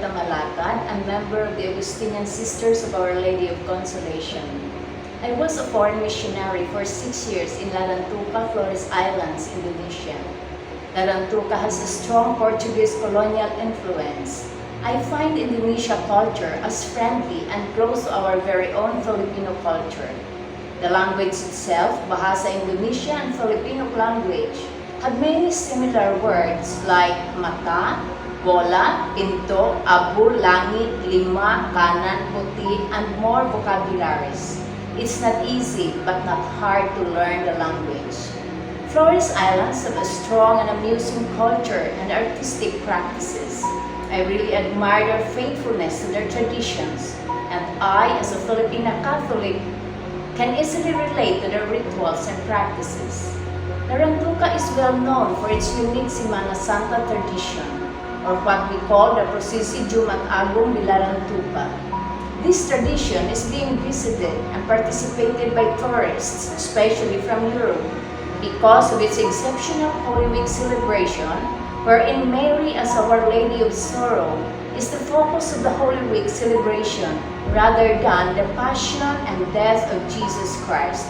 Henrietta Malacad, a member of the Augustinian Sisters of Our Lady of Consolation. I was a foreign missionary for 6 years in Larantuka, Flores Islands, Indonesia. Larantuka has a strong Portuguese colonial influence. I find Indonesia culture as friendly and close to our very own Filipino culture. The language itself, Bahasa Indonesia and Filipino language, had many similar words like mata, bola, pinto, abu, langit, lima, kanan, puti, and more vocabularies. It's not easy but not hard to learn the language. Flores Islands have a strong and amusing culture and artistic practices. I really admire their faithfulness to their traditions, and I, as a Filipina Catholic, can easily relate to their rituals and practices. Larantuka is well known for its unique Semana Santa tradition, or what we call the Prosesi Jumat Agung di Larantuka. This tradition is being visited and participated by tourists, especially from Europe, because of its exceptional Holy Week celebration, wherein Mary as Our Lady of Sorrow is the focus of the Holy Week celebration rather than the passion and death of Jesus Christ.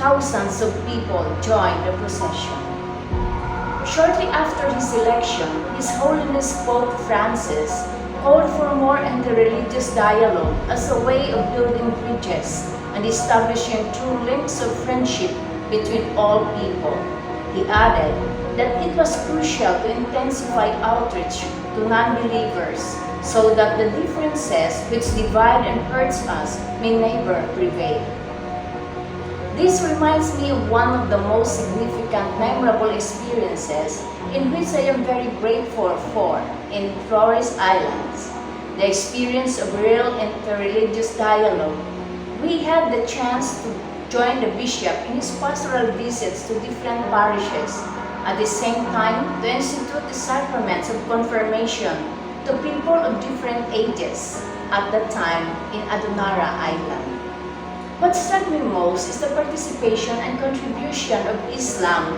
Thousands of people joined the procession. Shortly after his election, His Holiness Pope Francis called for more interreligious dialogue as a way of building bridges and establishing true links of friendship between all people. He added that it was crucial to intensify outreach to non-believers so that the differences which divide and hurts us may never prevail. This reminds me of one of the most significant, memorable experiences in which I am very grateful for in Flores Islands, the experience of real interreligious dialogue. We had the chance to join the bishop in his pastoral visits to different parishes, at the same time to institute the sacraments of confirmation to people of different ages at the time in Adunara Island. What struck me most is the participation and contribution of Islam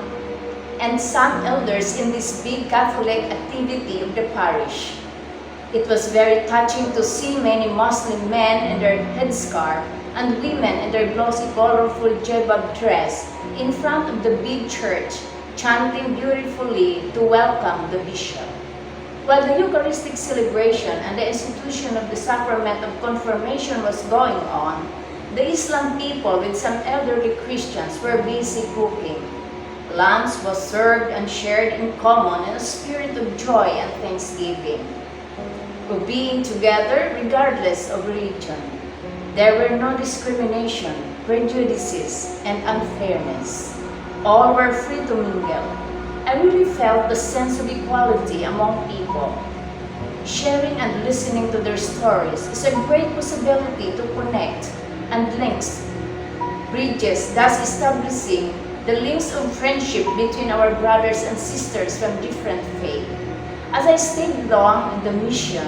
and some elders in this big Catholic activity of the parish. It was very touching to see many Muslim men in their headscarf and women in their glossy, colorful jebab dress in front of the big church, chanting beautifully to welcome the bishop. While the Eucharistic celebration and the institution of the sacrament of confirmation was going on, the Islam people with some elderly Christians were busy cooking. Lunch was served and shared in common in a spirit of joy and thanksgiving, of being together regardless of religion. There were no discrimination, prejudices, and unfairness. All were free to mingle. I really felt the sense of equality among people. Sharing and listening to their stories is a great possibility to connect and links, bridges, thus establishing the links of friendship between our brothers and sisters from different faiths. As I stayed long in the mission,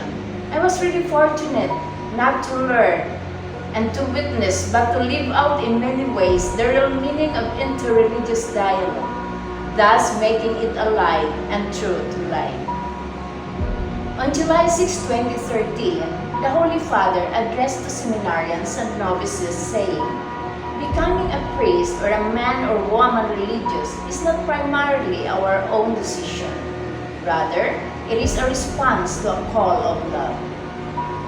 I was really fortunate not to learn and to witness, but to live out in many ways the real meaning of interreligious dialogue, thus making it alive and true to life. On July 6, 2013, the Holy Father addressed the seminarians and novices saying, "Becoming a priest or a man or woman religious is not primarily our own decision. Rather, it is a response to a call of love."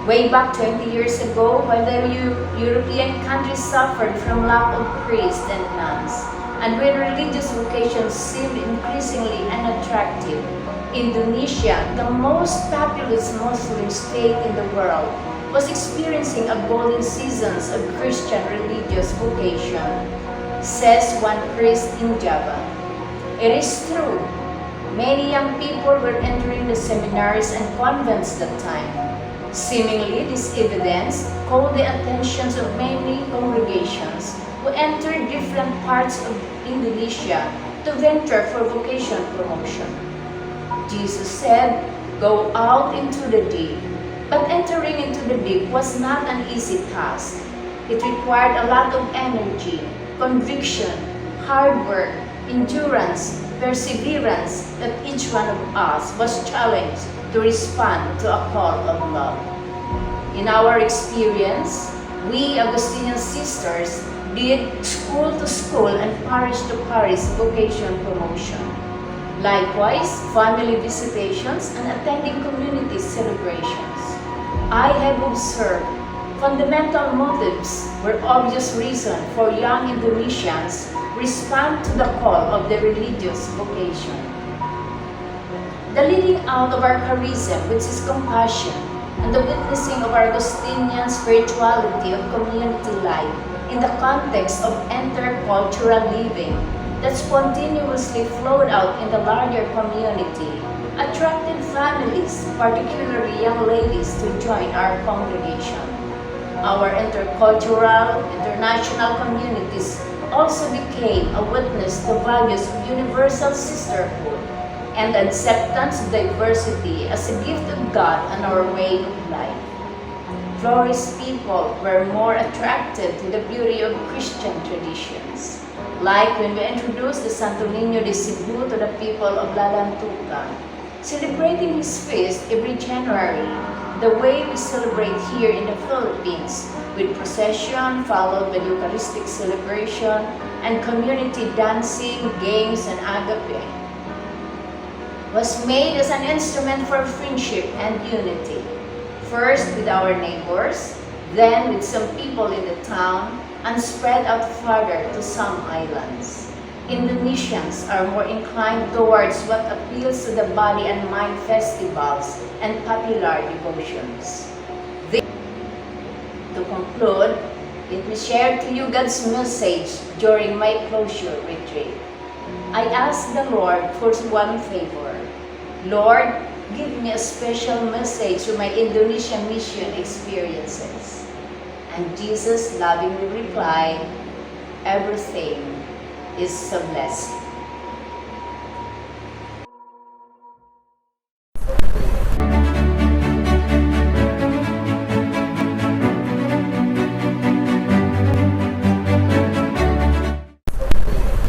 Way back 20 years ago, while the European countries suffered from lack of priests and nuns, and when religious vocations seemed increasingly unattractive, Indonesia, the most populous Muslim state in the world, was experiencing a golden season of Christian religious vocation, says one priest in Java. It is true, many young people were entering the seminaries and convents that time. Seemingly, this evidence called the attention of many congregations who entered different parts of Indonesia to venture for vocation promotion. Jesus said, "Go out into the deep." But entering into the deep was not an easy task. It required a lot of energy, conviction, hard work, endurance, perseverance that each one of us was challenged to to respond to a call of love. In our experience, we Augustinian sisters did school to school and parish to parish vocation promotion. Likewise, family visitations and attending community celebrations. I have observed fundamental motives were obvious reason for young Indonesians respond to the call of their religious vocation. The leading out of our charism, which is compassion, and the witnessing of our Augustinian spirituality of community life in the context of intercultural living that spontaneously flowed out in the larger community, attracted families, particularly young ladies, to join our congregation. Our intercultural, international communities also became a witness to values of universal sisterhood and acceptance of diversity as a gift of God and our way of life. Flores people were more attracted to the beauty of Christian traditions, like when we introduced the Santo Niño de Cebu to the people of Lalantuca, celebrating his feast every January, the way we celebrate here in the Philippines, with procession followed by Eucharistic celebration and community dancing, games, and agape, was made as an instrument for friendship and unity, first with our neighbors, then with some people in the town, and spread out farther to some islands. Indonesians are more inclined towards what appeals to the body and mind festivals and popular devotions. To conclude, let me share to you God's message during my closure retreat. I asked the Lord for one favor. Lord, give me a special message to my Indonesian mission experiences. And Jesus lovingly replied, everything is so blessed.